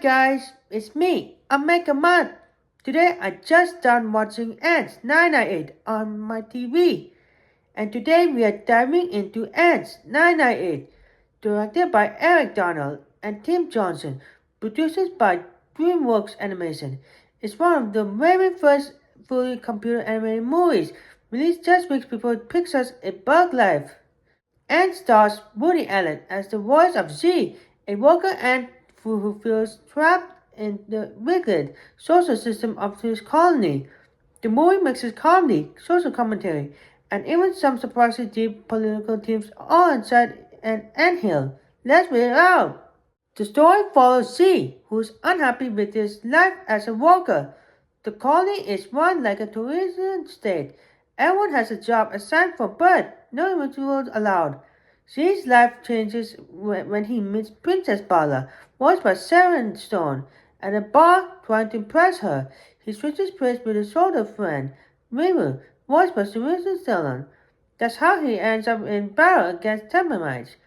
guys, it's me, Omega Man. Today I just done watching Antz 998 on my TV. And today we are diving into Antz 998, directed by Eric Donald and Tim Johnson, produced by DreamWorks Animation. It's one of the very first fully computer animated movies released just weeks before Pixar's A Bug Life. And stars Woody Allen as the voice of Z, a worker ant who feels trapped in the wicked social system of his colony. The movie mixes comedy, social commentary, and even some surprisingly deep political themes all inside an anthill. Let's read it out. The story follows Z, who is unhappy with his life as a worker. The colony is run like a tourism state. Everyone has a job assigned for birth, no individuals allowed. Z's life changes when he meets Princess Bala, voiced by Sharon Stone, at a bar trying to impress her. He switches place with his older friend, River, voiced by Sylvester Stallone. That's how he ends up in battle against termites,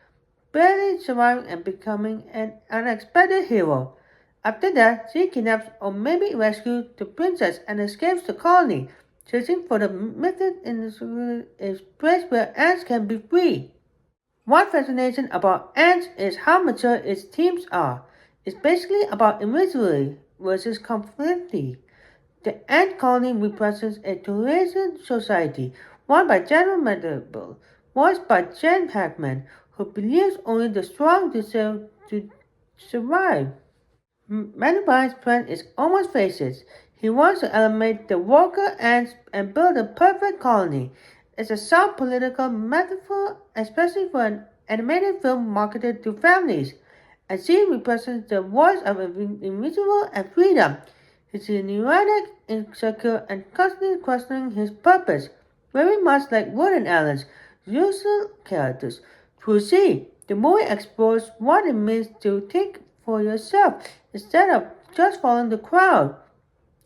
barely surviving and becoming an unexpected hero. After that, she kidnaps or maybe rescues the princess and escapes the colony, searching for the method in a place where ants can be free. One fascination about Antz is how mature its themes are. It's basically about individuality versus conformity. The ant colony represents a tourism society run by General Mandible, voiced by Jen Hackman, who believes only the strong deserve to survive. Mandible's plan is almost faces. He wants to eliminate the worker ants and build a perfect colony. It's a soft political metaphor, especially for an animated film marketed to families. And she represents the voice of individual and freedom. He's neurotic, insecure, and constantly questioning his purpose, very much like Woody Allen's usual characters. Through Z, the movie explores what it means to think for yourself instead of just following the crowd.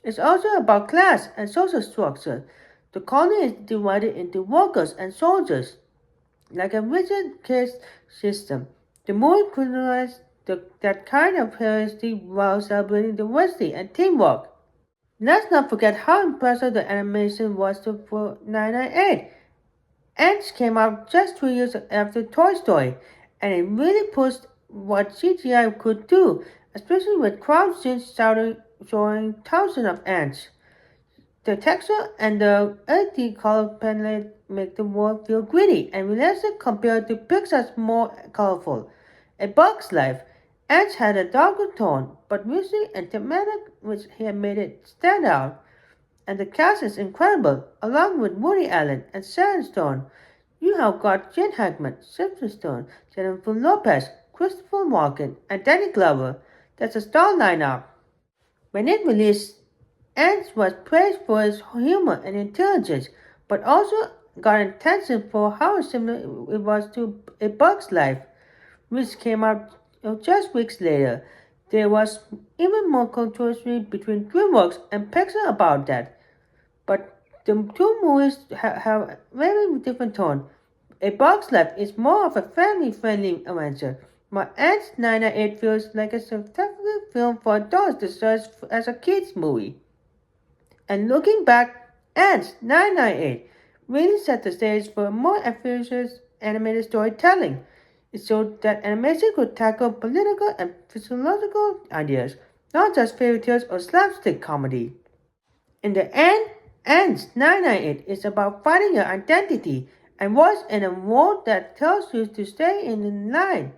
It's also about class and social structure. The colony is divided into workers and soldiers, like a rigid caste system. The movie criticizes that kind of hierarchy while celebrating diversity and teamwork. Let's not forget how impressive the animation was for 998. Antz came out just 2 years after Toy Story, and it really pushed what CGI could do, especially with crowd scenes showing thousands of ants. The texture and the earthy color palette make the world feel gritty and realistic compared to Pixar's more colorful. A Bug's Life, Antz had a darker tone, but music and thematic which had made it stand out. And the cast is incredible, along with Woody Allen and Sharon Stone. You have got Gene Hackman, Sylvester Stone, Jennifer Lopez, Christopher Walken, and Danny Glover. That's a star lineup. When it released, Antz was praised for its humor and intelligence, but also got attention for how similar it was to A Bug's Life, which came out just weeks later. There was even more controversy between DreamWorks and Pixar about that. But the two movies have very different tone. A Bug's Life is more of a family-friendly adventure, while Antz 998 feels like a spectacular film for adults discussed as a kids' movie. And looking back, Antz 998 really set the stage for more ambitious animated storytelling. It showed that animation could tackle political and physiological ideas, not just fairy tales or slapstick comedy. In the end, Antz 998 is about finding your identity and voice in a world that tells you to stay in line.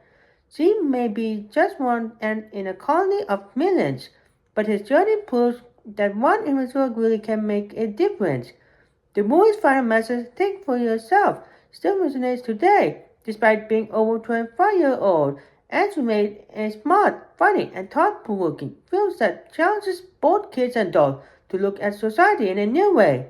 She may be just one ant in a colony of millions, but his journey proves that one individual really can make a difference. The movie's final message, think for yourself, still resonates today. Despite being over 25-year-old, Antz made a smart, funny, and thought-provoking film that challenges both kids and adults to look at society in a new way.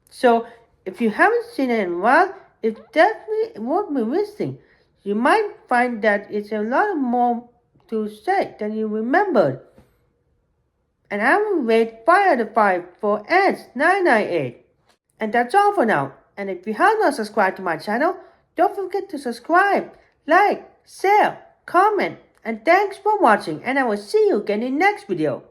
So, if you haven't seen it in a while, it's definitely worth revisiting. You might find that it's a lot more to say than you remembered. And I will rate 5 out of 5 for Antz 998. And that's all for now. And if you have not subscribed to my channel, don't forget to subscribe, like, share, comment, And thanks for watching, and I will see you again in next video.